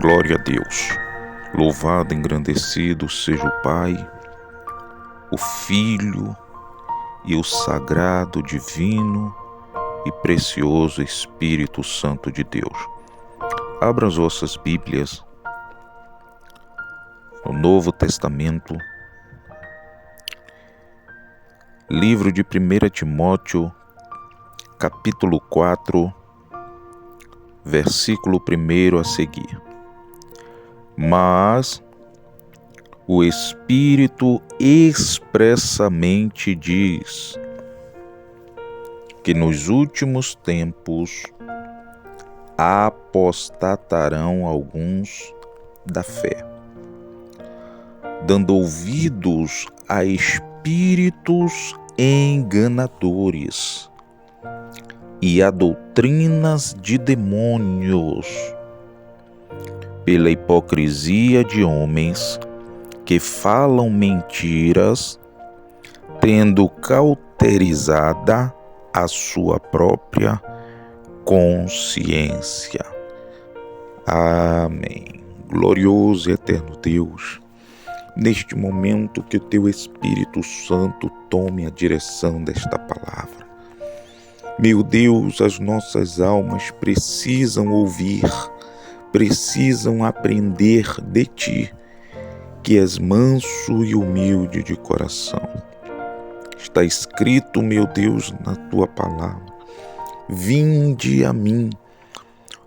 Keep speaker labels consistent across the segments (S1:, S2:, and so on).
S1: Glória a Deus. Louvado, engrandecido seja o Pai, o Filho e o sagrado, divino e precioso Espírito Santo de Deus. Abra as vossas Bíblias no Novo Testamento, livro de 1 Timóteo, capítulo 4, versículo 1 a seguir. Mas o Espírito expressamente diz que nos últimos tempos apostatarão alguns da fé, dando ouvidos a espíritos enganadores e a doutrinas de demônios, pela hipocrisia de homens que falam mentiras, tendo cauterizada a sua própria consciência. Amém. Glorioso e eterno Deus, neste momento que o Teu Espírito Santo tome a direção desta palavra. Meu Deus, as nossas almas precisam ouvir, precisam aprender de Ti, que és manso e humilde de coração. Está escrito, meu Deus, na Tua palavra: vinde a mim,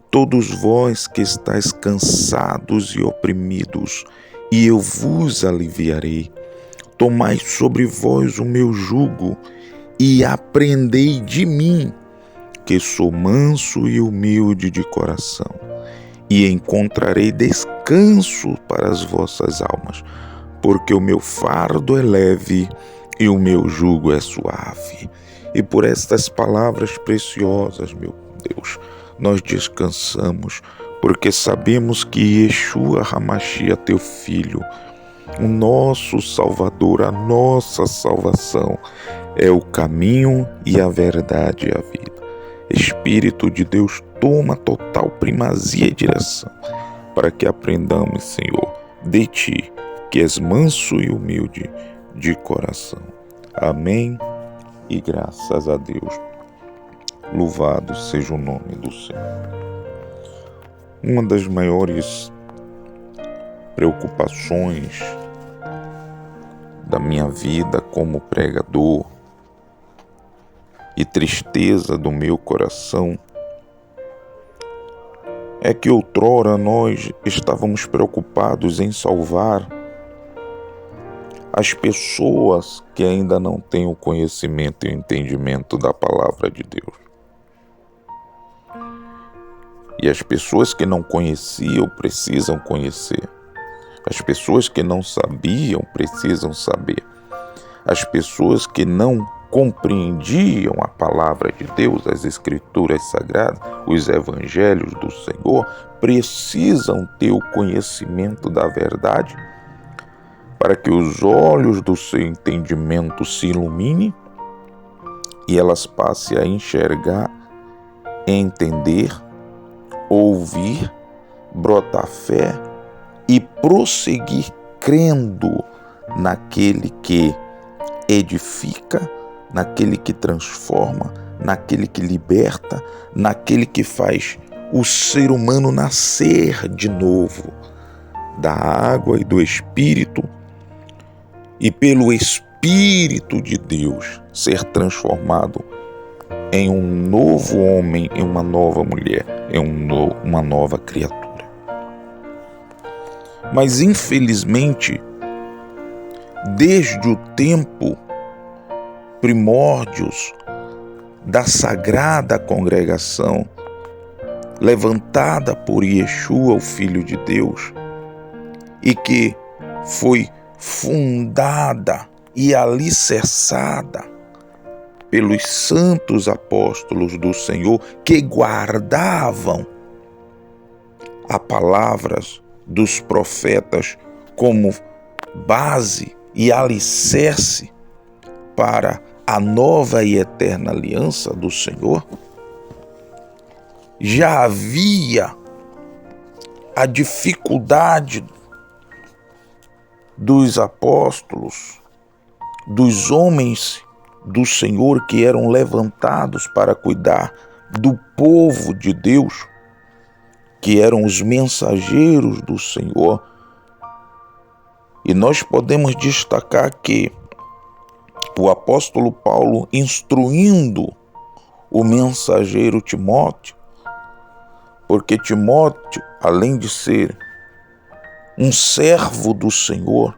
S1: todos vós que estáis cansados e oprimidos, e eu vos aliviarei. Tomai sobre vós o meu jugo e aprendei de mim, que sou manso e humilde de coração, e encontrarei descanso para as vossas almas, porque o meu fardo é leve e o meu jugo é suave. E por estas palavras preciosas, meu Deus, nós descansamos, porque sabemos que Yeshua HaMashiach, Teu Filho, o nosso Salvador, a nossa salvação, é o caminho e a verdade e a vida. Espírito de Deus, toma total primazia e direção, para que aprendamos, Senhor, de Ti, que és manso e humilde de coração. Amém e graças a Deus. Louvado seja o nome do Senhor. Uma das maiores preocupações da minha vida como pregador e tristeza do meu coração é que outrora nós estávamos preocupados em salvar as pessoas que ainda não têm o conhecimento e o entendimento da palavra de Deus. E as pessoas que não conheciam precisam conhecer. As pessoas que não sabiam precisam saber. As pessoas que não compreendiam a palavra de Deus, as Escrituras Sagradas, os Evangelhos do Senhor, precisam ter o conhecimento da verdade, para que os olhos do seu entendimento se iluminem e elas passem a enxergar, entender, ouvir, brotar fé e prosseguir crendo naquele que edifica, naquele que transforma, naquele que liberta, naquele que faz o ser humano nascer de novo da água e do Espírito, e pelo Espírito de Deus ser transformado em um novo homem, em uma nova mulher, em uma nova criatura. Mas infelizmente, desde o tempo primórdios da sagrada congregação, levantada por Yeshua, o Filho de Deus, e que foi fundada e alicerçada pelos santos apóstolos do Senhor, que guardavam as palavras dos profetas como base e alicerce para a nova e eterna aliança do Senhor, já havia a dificuldade dos apóstolos, dos homens do Senhor que eram levantados para cuidar do povo de Deus, que eram os mensageiros do Senhor. E nós podemos destacar que o apóstolo Paulo, instruindo o mensageiro Timóteo, porque Timóteo, além de ser um servo do Senhor,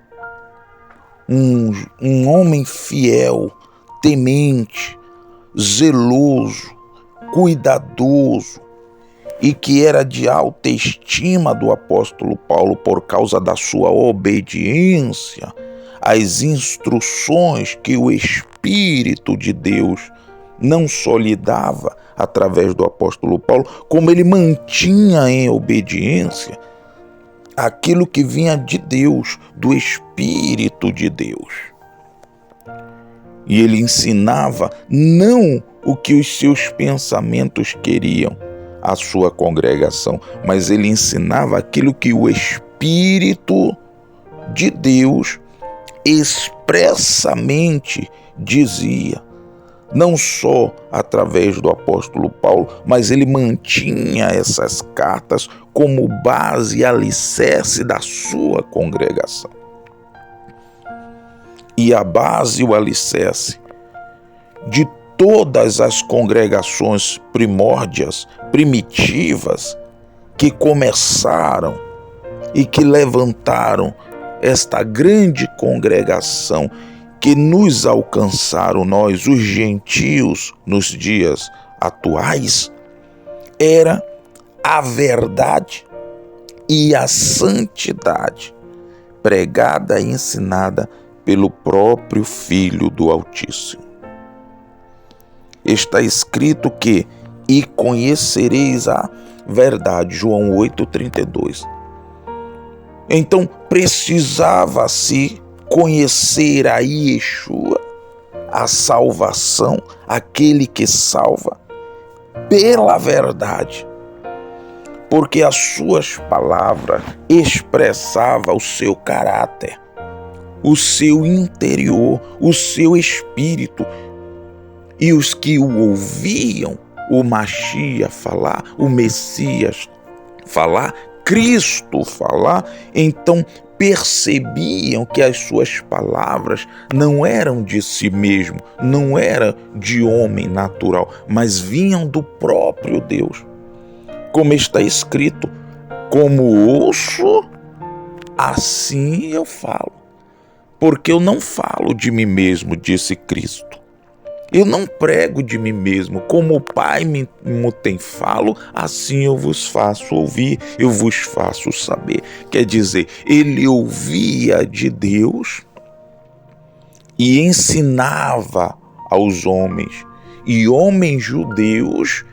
S1: um homem fiel, temente, zeloso, cuidadoso, e que era de alta estima do apóstolo Paulo por causa da sua obediência às instruções que o Espírito de Deus não só lhe dava através do apóstolo Paulo, como ele mantinha em obediência aquilo que vinha de Deus, do Espírito de Deus. E ele ensinava não o que os seus pensamentos queriam à sua congregação, mas ele ensinava aquilo que o Espírito de Deus expressamente dizia. Não só através do apóstolo Paulo, mas ele mantinha essas cartas como base e alicerce da sua congregação. E a base e o alicerce de todas as congregações primitivas, que começaram e que levantaram esta grande congregação que nos alcançaram, nós, os gentios, nos dias atuais, era a verdade e a santidade pregada e ensinada pelo próprio Filho do Altíssimo. Está escrito que, e conhecereis a verdade, João 8,32. Então precisava-se conhecer a Yeshua, a salvação, aquele que salva, pela verdade, porque as suas palavras expressavam o seu caráter, o seu interior, o seu espírito, e os que o ouviam, o Mashiach falar, o Messias falar, Cristo falar, então percebiam que as suas palavras não eram de si mesmo, não eram de homem natural, mas vinham do próprio Deus. Como está escrito, como ouço, assim eu falo. Porque eu não falo de mim mesmo, disse Cristo. Eu não prego de mim mesmo, como o Pai me tem falo, assim eu vos faço ouvir, eu vos faço saber. Quer dizer, ele ouvia de Deus e ensinava aos homens, e homens judeus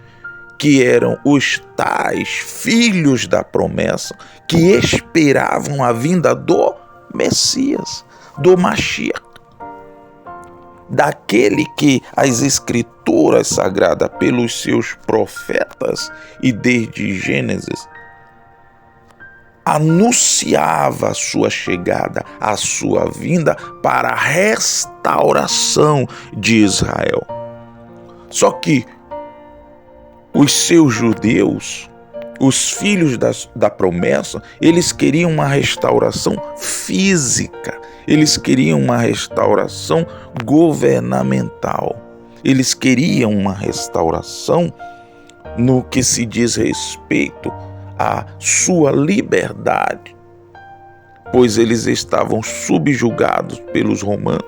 S1: que eram os tais filhos da promessa, que esperavam a vinda do Messias, do Mashiach, daquele que as escrituras sagradas pelos seus profetas e desde Gênesis anunciava a sua chegada, a sua vinda para a restauração de Israel. Só que os seus judeus, os filhos da promessa, eles queriam uma restauração física, eles queriam uma restauração governamental, eles queriam uma restauração no que se diz respeito à sua liberdade, pois eles estavam subjugados pelos romanos.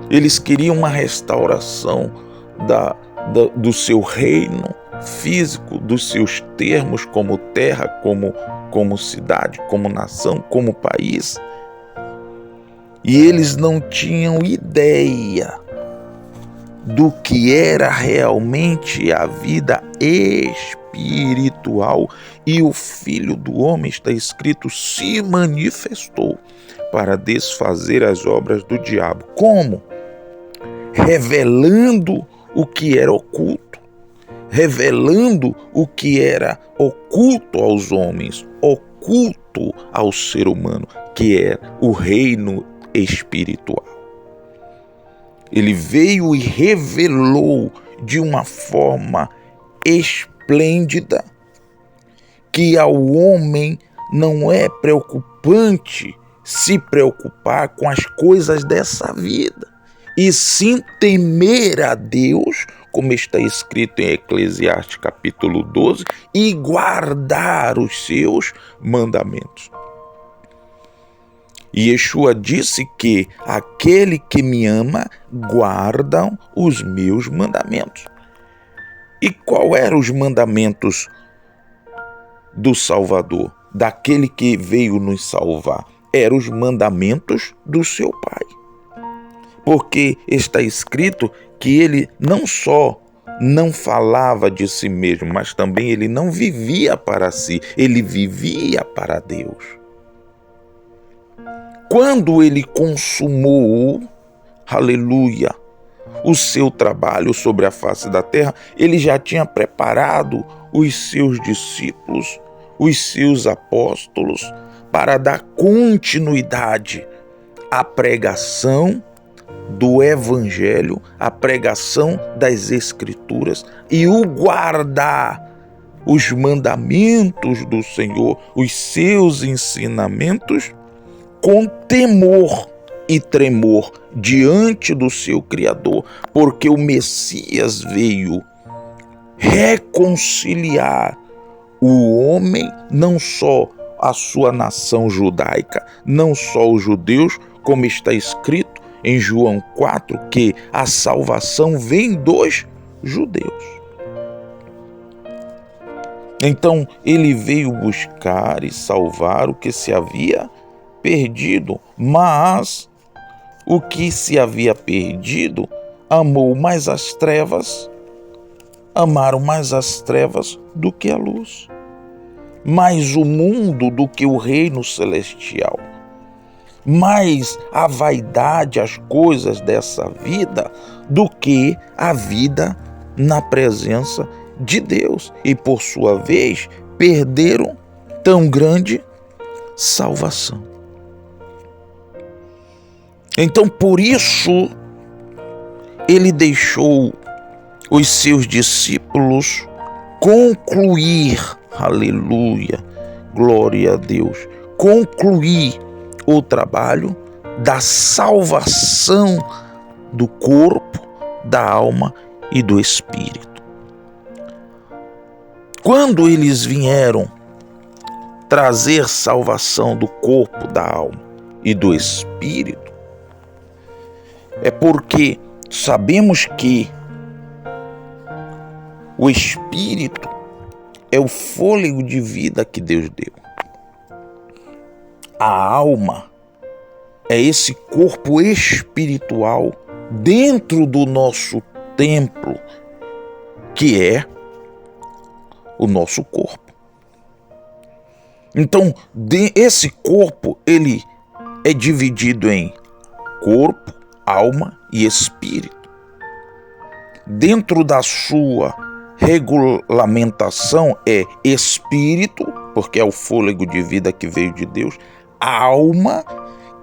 S1: Eles queriam uma restauração do seu reino físico, dos seus termos como terra, como cidade, como nação, como país. E eles não tinham ideia do que era realmente a vida espiritual. E o Filho do Homem, está escrito, se manifestou para desfazer as obras do diabo. Como? Revelando o que era oculto, revelando o que era oculto aos homens, oculto ao ser humano, que é o reino espiritual. Ele veio e revelou de uma forma esplêndida que ao homem não é preocupante se preocupar com as coisas dessa vida, e sim temer a Deus, como está escrito em Eclesiastes capítulo 12, e guardar os seus mandamentos. E Yeshua disse que aquele que me ama guarda os meus mandamentos. E qual eram os mandamentos do Salvador, daquele que veio nos salvar? Eram os mandamentos do seu Pai. Porque está escrito que ele não só não falava de si mesmo, mas também ele não vivia para si, ele vivia para Deus. Quando ele consumou, aleluia, o seu trabalho sobre a face da terra, ele já tinha preparado os seus discípulos, os seus apóstolos, para dar continuidade à pregação do Evangelho, à pregação das Escrituras e o guardar os mandamentos do Senhor, os seus ensinamentos, com temor e tremor diante do seu Criador, porque o Messias veio reconciliar o homem, não só a sua nação judaica, não só os judeus, como está escrito em João 4, que a salvação vem dos judeus. Então ele veio buscar e salvar o que se havia perdido, mas o que se havia perdido amou mais as trevas, amaram mais as trevas do que a luz, mais o mundo do que o reino celestial, mais a vaidade, as coisas dessa vida, do que a vida na presença de Deus, e por sua vez perderam tão grande salvação. Então, por isso, ele deixou os seus discípulos concluir, aleluia, glória a Deus, concluir o trabalho da salvação do corpo, da alma e do espírito. Quando eles vieram trazer salvação do corpo, da alma e do espírito, é porque sabemos que o espírito é o fôlego de vida que Deus deu. A alma é esse corpo espiritual dentro do nosso templo, que é o nosso corpo. Então, esse corpo, ele é dividido em corpo, alma e espírito. Dentro da sua regulamentação é espírito, porque é o fôlego de vida que veio de Deus, alma,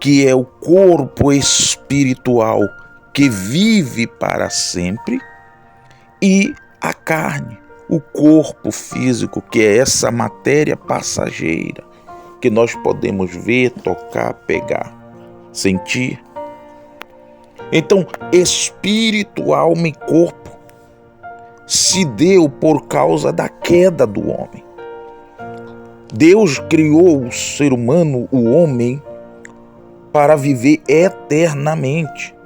S1: que é o corpo espiritual que vive para sempre, e a carne, o corpo físico, que é essa matéria passageira que nós podemos ver, tocar, pegar, sentir. Então, espírito, alma e corpo se deu por causa da queda do homem. Deus criou o ser humano, o homem, para viver eternamente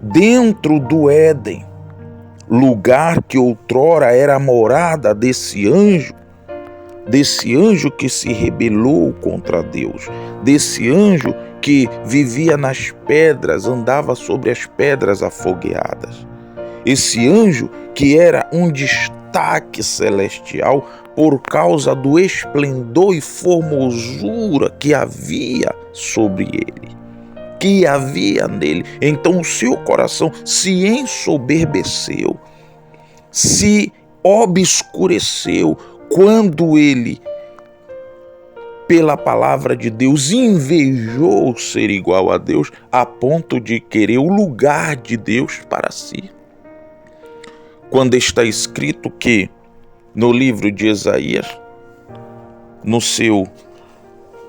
S1: dentro do Éden, lugar que outrora era a morada desse anjo que se rebelou contra Deus, desse anjo que vivia nas pedras, andava sobre as pedras afogueadas. Esse anjo que era um destaque celestial por causa do esplendor e formosura que havia sobre ele, que havia nele. Então o seu coração se ensoberbeceu, se obscureceu quando ele, pela palavra de Deus, invejou ser igual a Deus a ponto de querer o lugar de Deus para si. Quando está escrito que no livro de Isaías, no seu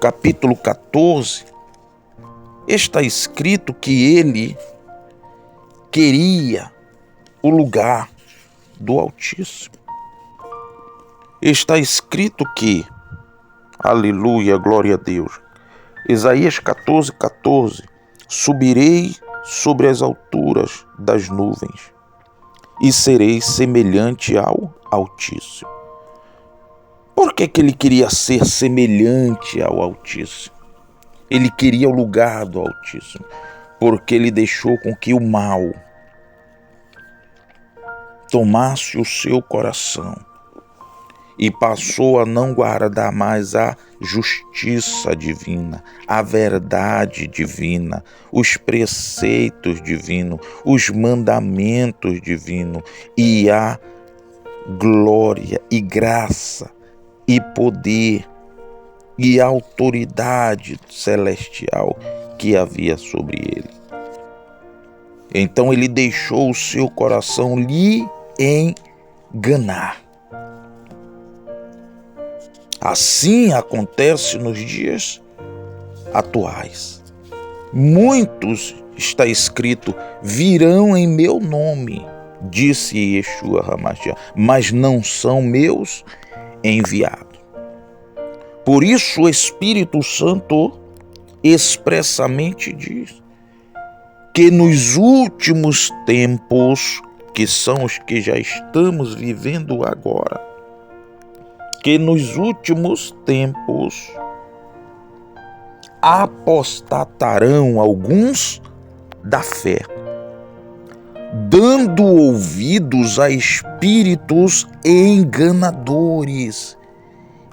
S1: capítulo 14, está escrito que ele queria o lugar do Altíssimo. Está escrito que, aleluia, glória a Deus, Isaías 14:14, subirei sobre as alturas das nuvens e serei semelhante ao Altíssimo. Por que ele queria ser semelhante ao Altíssimo? Ele queria o lugar do Altíssimo, porque ele deixou com que o mal tomasse o seu coração e passou a não guardar mais a justiça divina, a verdade divina, os preceitos divinos, os mandamentos divinos e a glória e graça e poder e autoridade celestial que havia sobre ele. Então ele deixou o seu coração lhe enganar. Assim acontece nos dias atuais. Muitos, está escrito, virão em meu nome, disse Yeshua HaMashiach, mas não são meus enviados. Por isso o Espírito Santo expressamente diz que nos últimos tempos, que são os que já estamos vivendo agora, que nos últimos tempos apostatarão alguns da fé, dando ouvidos a espíritos enganadores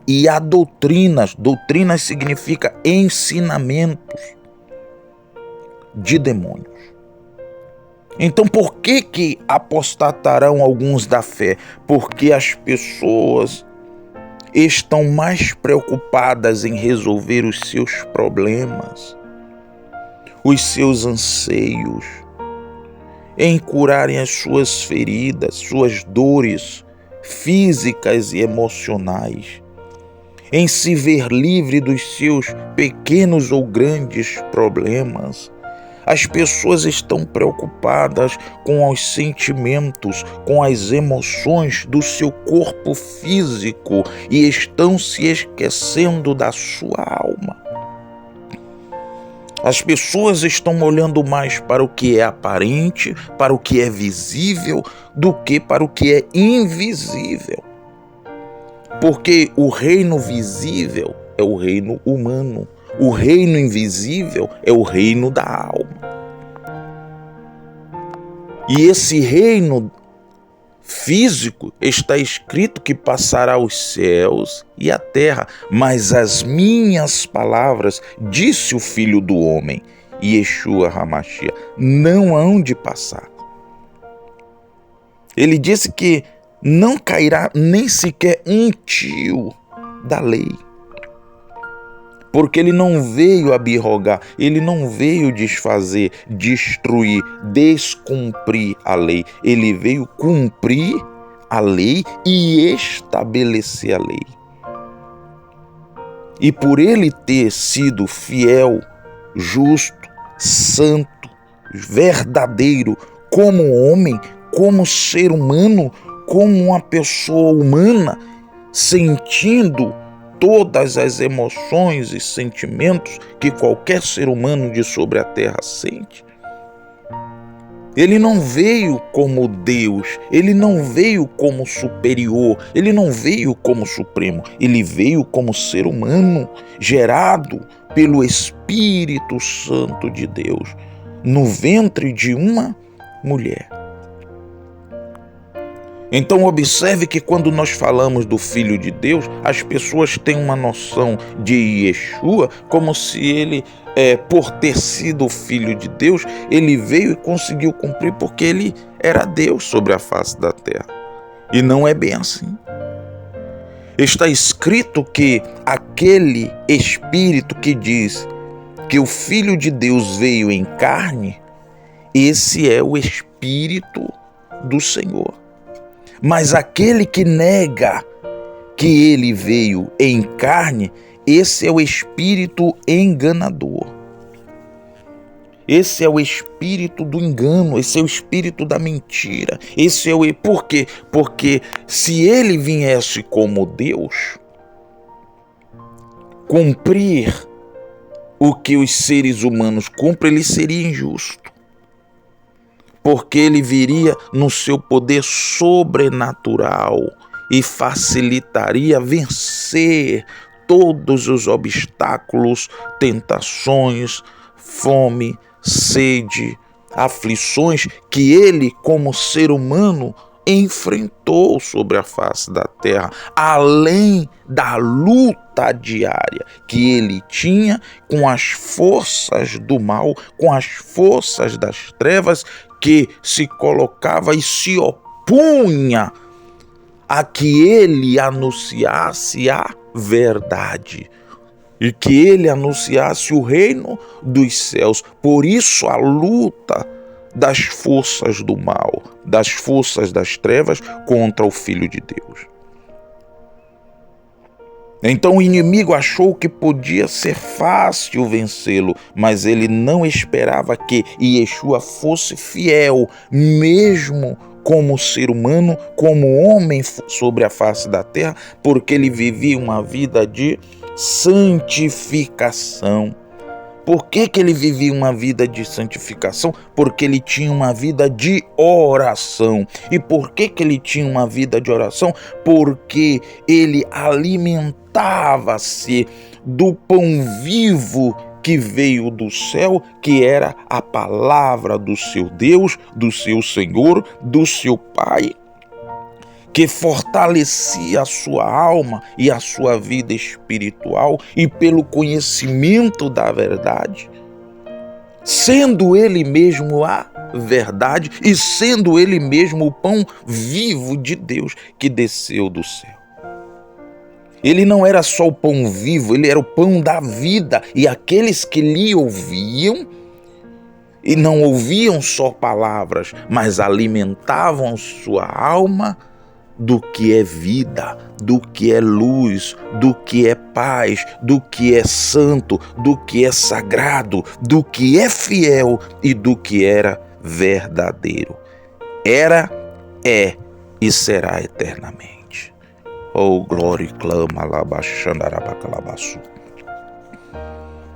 S1: e a doutrinas. Doutrinas significa ensinamentos de demônios. Então, por que apostatarão alguns da fé? Porque as pessoas estão mais preocupadas em resolver os seus problemas, os seus anseios, em curarem as suas feridas, suas dores físicas e emocionais, em se ver livre dos seus pequenos ou grandes problemas. As pessoas estão preocupadas com os sentimentos, com as emoções do seu corpo físico e estão se esquecendo da sua alma. As pessoas estão olhando mais para o que é aparente, para o que é visível, do que para o que é invisível. Porque o reino visível é o reino humano. O reino invisível é o reino da alma. E esse reino físico está escrito que passará os céus e a terra, mas as minhas palavras, disse o Filho do Homem, Yeshua HaMashiach, não hão de passar. Ele disse que não cairá nem sequer um tio da lei. Porque ele não veio abrogar, ele não veio desfazer, destruir, descumprir a lei. Ele veio cumprir a lei e estabelecer a lei. E por ele ter sido fiel, justo, santo, verdadeiro, como homem, como ser humano, como uma pessoa humana, sentindo todas as emoções e sentimentos que qualquer ser humano de sobre a terra sente. Ele não veio como Deus, ele não veio como superior, ele não veio como supremo, ele veio como ser humano, gerado pelo Espírito Santo de Deus, no ventre de uma mulher. Então observe que quando nós falamos do Filho de Deus, as pessoas têm uma noção de Yeshua como se ele, por ter sido o Filho de Deus, ele veio e conseguiu cumprir porque ele era Deus sobre a face da terra. E não é bem assim. Está escrito que aquele Espírito que diz que o Filho de Deus veio em carne, esse é o Espírito do Senhor. Mas aquele que nega que ele veio em carne, esse é o espírito enganador. Esse é o espírito do engano, esse é o espírito da mentira. Esse é o Por quê? Porque se ele viesse como Deus, cumprir o que os seres humanos cumprem, ele seria injusto. Porque ele viria no seu poder sobrenatural e facilitaria vencer todos os obstáculos, tentações, fome, sede, aflições que ele, como ser humano, enfrentou sobre a face da terra, além da luta diária que ele tinha com as forças do mal, com as forças das trevas, que se colocava e se opunha a que ele anunciasse a verdade e que ele anunciasse o reino dos céus. Por isso a luta das forças do mal, das forças das trevas contra o Filho de Deus. Então o inimigo achou que podia ser fácil vencê-lo, mas ele não esperava que Yeshua fosse fiel, mesmo como ser humano, como homem sobre a face da terra, porque ele vivia uma vida de santificação. Por que ele vivia uma vida de santificação? Porque ele tinha uma vida de oração. E por que ele tinha uma vida de oração? Porque ele alimentava-se do pão vivo que veio do céu, que era a palavra do seu Deus, do seu Senhor, do seu Pai, que fortalecia a sua alma e a sua vida espiritual, e pelo conhecimento da verdade, sendo ele mesmo a verdade e sendo ele mesmo o pão vivo de Deus que desceu do céu. Ele não era só o pão vivo, ele era o pão da vida, e aqueles que lhe ouviam, e não ouviam só palavras, mas alimentavam sua alma do que é vida, do que é luz, do que é paz, do que é santo, do que é sagrado, do que é fiel e do que era verdadeiro. Era, é e será eternamente. Oh, glória e clama, labaxandarabacalabaçu.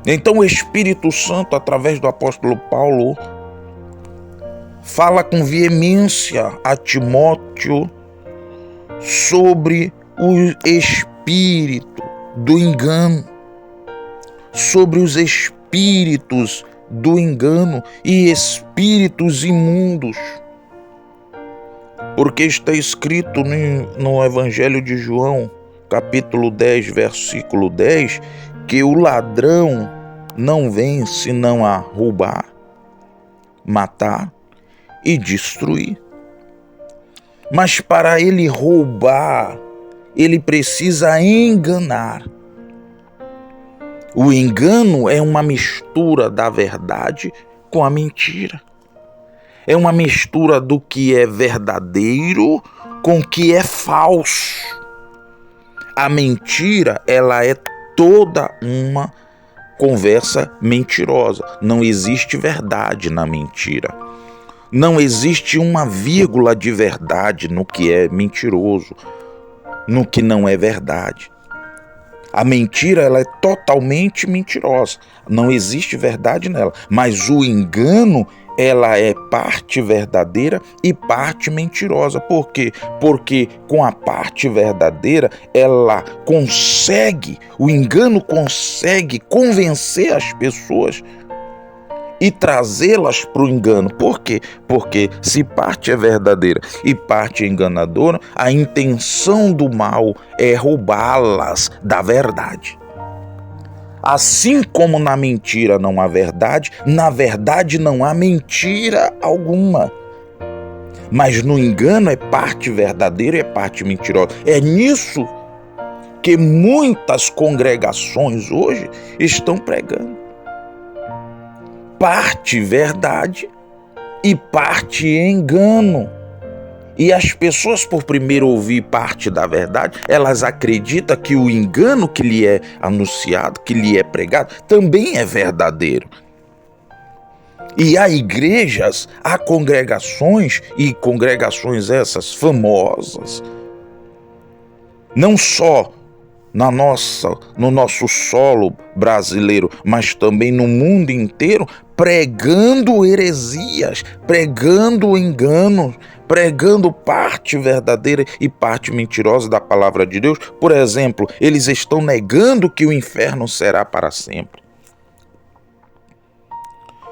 S1: Então o Espírito Santo, através do apóstolo Paulo, fala com veemência a Timóteo sobre o espírito do engano, sobre os espíritos do engano e espíritos imundos. Porque está escrito no Evangelho de João, capítulo 10, versículo 10, que o ladrão não vem senão a roubar, matar e destruir. Mas para ele roubar, ele precisa enganar. O engano é uma mistura da verdade com a mentira. É uma mistura do que é verdadeiro com o que é falso. A mentira, ela é toda uma conversa mentirosa. Não existe verdade na mentira. Não existe uma vírgula de verdade no que é mentiroso, no que não é verdade. A mentira, ela é totalmente mentirosa. Não existe verdade nela. Mas o engano, ela é parte verdadeira e parte mentirosa. Por quê? Porque com a parte verdadeira, o engano consegue convencer as pessoas e trazê-las para o engano. Por quê? Porque se parte é verdadeira e parte é enganadora, a intenção do mal é roubá-las da verdade. Assim como na mentira não há verdade, na verdade não há mentira alguma. Mas no engano é parte verdadeira e é parte mentirosa. É nisso que muitas congregações hoje estão pregando. Parte verdade e parte engano. E as pessoas, por primeiro ouvir parte da verdade, elas acreditam que o engano que lhe é anunciado, que lhe é pregado, também é verdadeiro. E há igrejas, há congregações, e congregações essas famosas, não só no nosso solo brasileiro, mas também no mundo inteiro, pregando heresias, pregando enganos, pregando parte verdadeira e parte mentirosa da palavra de Deus. Por exemplo, eles estão negando que o inferno será para sempre.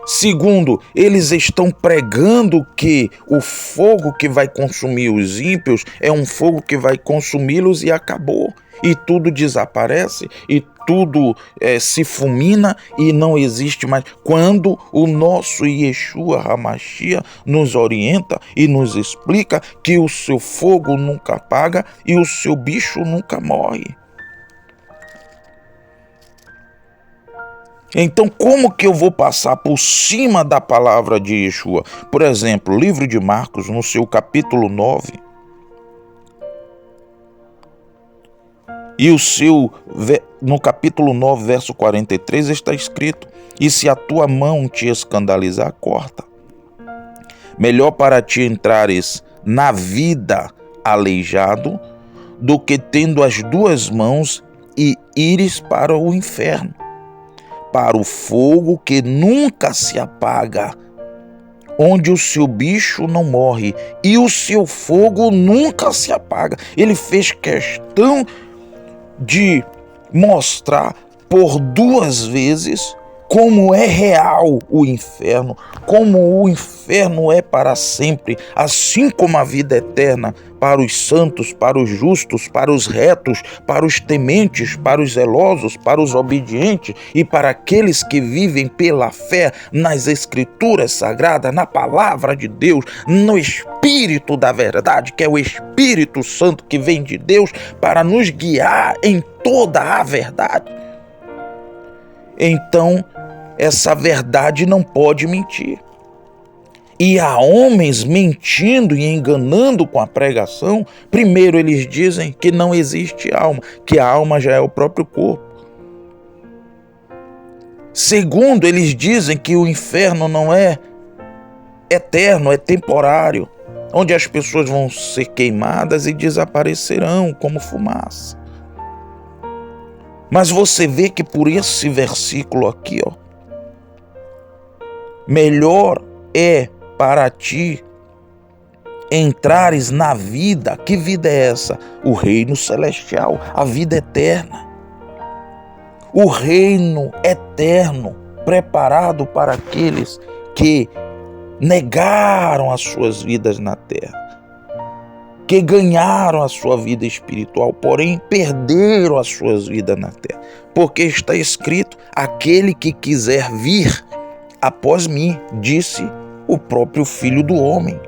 S1: Segundo, eles estão pregando que o fogo que vai consumir os ímpios é um fogo que vai consumi-los e acabou. E tudo desaparece, e tudo se fulmina e não existe mais. Quando o nosso Yeshua HaMashiach nos orienta e nos explica que o seu fogo nunca apaga e o seu bicho nunca morre. Então, como que eu vou passar por cima da palavra de Yeshua? Por exemplo, livro de Marcos, no seu capítulo 9, no capítulo 9, verso 43, está escrito: e se a tua mão te escandalizar, corta. Melhor para ti entrares na vida aleijado, do que tendo as duas mãos e ires para o inferno, para o fogo que nunca se apaga, onde o seu bicho não morre e o seu fogo nunca se apaga. Ele fez questão de mostrar por duas vezes como é real o inferno, como o inferno é para sempre, assim como a vida eterna para os santos, para os justos, para os retos, para os tementes, para os zelosos, para os obedientes e para aqueles que vivem pela fé nas Escrituras Sagradas, na Palavra de Deus, no Espírito da verdade, que é o Espírito Santo que vem de Deus para nos guiar em toda a verdade. Então, essa verdade não pode mentir. E há homens mentindo e enganando com a pregação. Primeiro, eles dizem que não existe alma, que a alma já é o próprio corpo. Segundo, eles dizem que o inferno não é eterno, é temporário, onde as pessoas vão ser queimadas e desaparecerão como fumaça. Mas você vê que por esse versículo aqui, melhor é para ti entrares na vida. Que vida é essa? O reino celestial, a vida eterna. O reino eterno preparado para aqueles que negaram as suas vidas na terra, que ganharam a sua vida espiritual, porém perderam as suas vidas na terra. Porque está escrito: aquele que quiser vir após mim, disse o próprio Filho do Homem,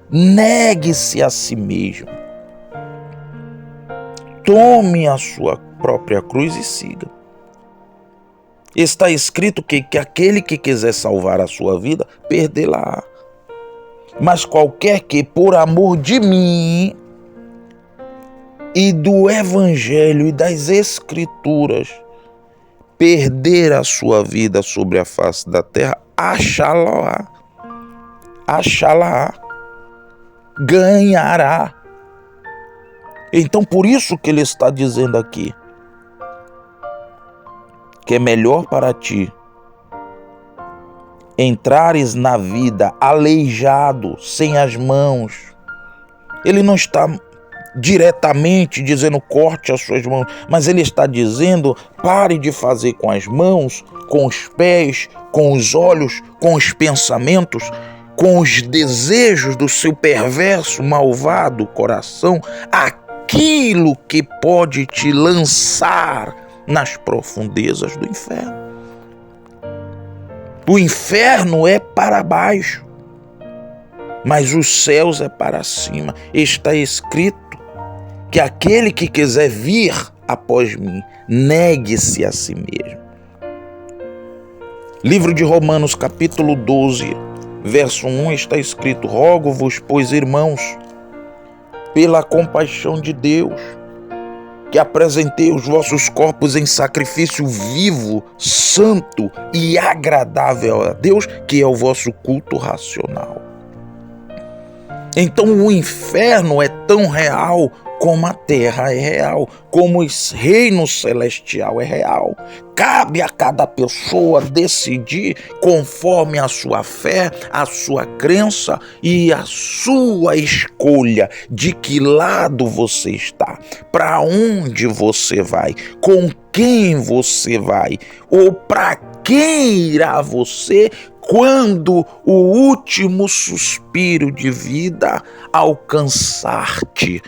S1: negue-se a si mesmo, tome a sua própria cruz e siga. Está escrito que aquele que quiser salvar a sua vida, perdê-la. Mas qualquer que, por amor de mim e do Evangelho e das Escrituras, perder a sua vida sobre a face da terra, achá-la, ganhará. Então, por isso que ele está dizendo aqui que é melhor para ti entrares na vida aleijado, sem as mãos. Ele não está diretamente dizendo corte as suas mãos, mas ele está dizendo pare de fazer com as mãos, com os pés, com os olhos, com os pensamentos, com os desejos do seu perverso, malvado coração, aquilo que pode te lançar nas profundezas do inferno. O inferno é para baixo. mas os céus é para cima. Está escrito que aquele que quiser vir após mim, negue-se a si mesmo. Livro de Romanos, capítulo 12, verso 1, está escrito: rogo-vos, pois, irmãos, pela compaixão de Deus, que apresentei os vossos corpos em sacrifício vivo, santo e agradável a Deus, que é o vosso culto racional. Então o inferno é tão real como a terra é real, como o reino celestial é real. Cabe a cada pessoa decidir conforme a sua fé, a sua crença e a sua escolha de que lado você está, para onde você vai, com quem você vai ou para quem irá você quando o último suspiro de vida alcançar-te.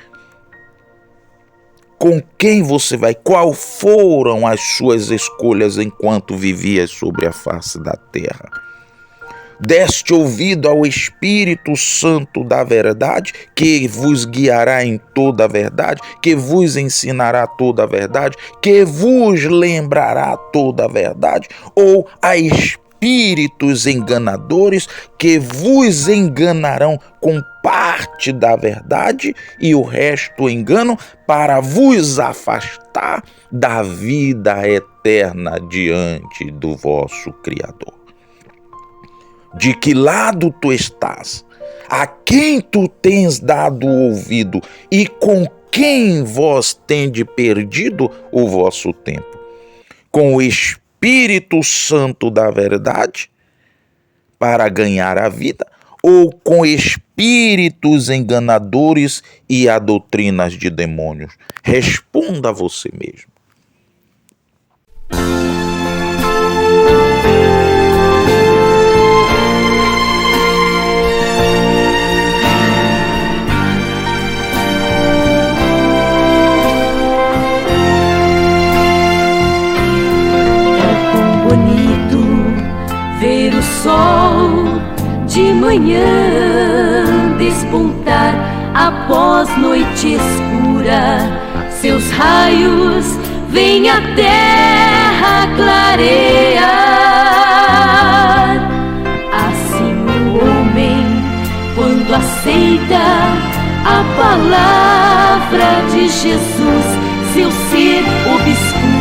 S1: Com quem você vai? Qual foram as suas escolhas enquanto vivias sobre a face da terra? Deste ouvido ao Espírito Santo da verdade, que vos guiará em toda a verdade, que vos ensinará toda a verdade, que vos lembrará toda a verdade, ou a espíritos enganadores que vos enganarão com parte da verdade e o resto engano, para vos afastar da vida eterna diante do vosso Criador. De que lado tu estás? A quem tu tens dado ouvido? E com quem vós tendes perdido o vosso tempo? Com o Espírito Santo da verdade para ganhar a vida, ou com espíritos enganadores e a doutrinas de demônios? Responda a você mesmo.
S2: Ver o sol de manhã despontar após noite escura, seus raios vêm a terra clarear. Assim o homem, quando aceita a palavra de Jesus, seu ser obscuro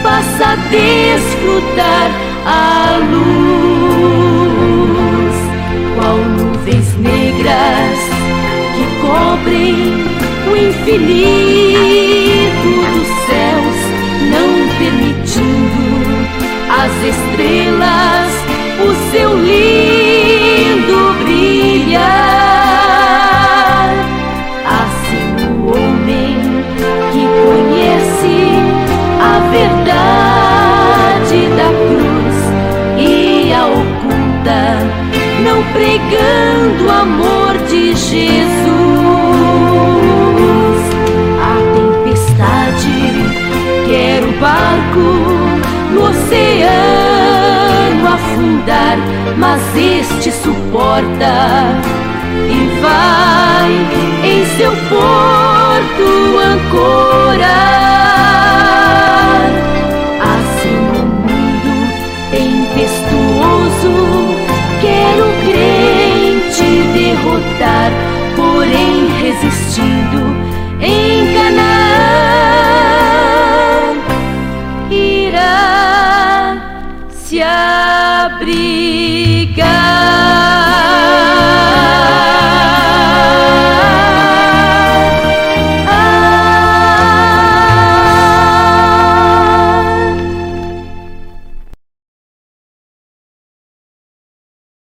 S2: passa a desfrutar a luz, qual nuvens negras que cobrem o infinito dos céus, não permitindo as estrelas o seu lindo brilhar. Assim o homem que conhece a verdade da cruz e a oculta, não pregando o amor de Jesus. A tempestade quer o barco no oceano afundar, mas este suporta e vai em seu porto ancorar. Assim o mundo tempestuoso quer o crente derrotar, porém resistir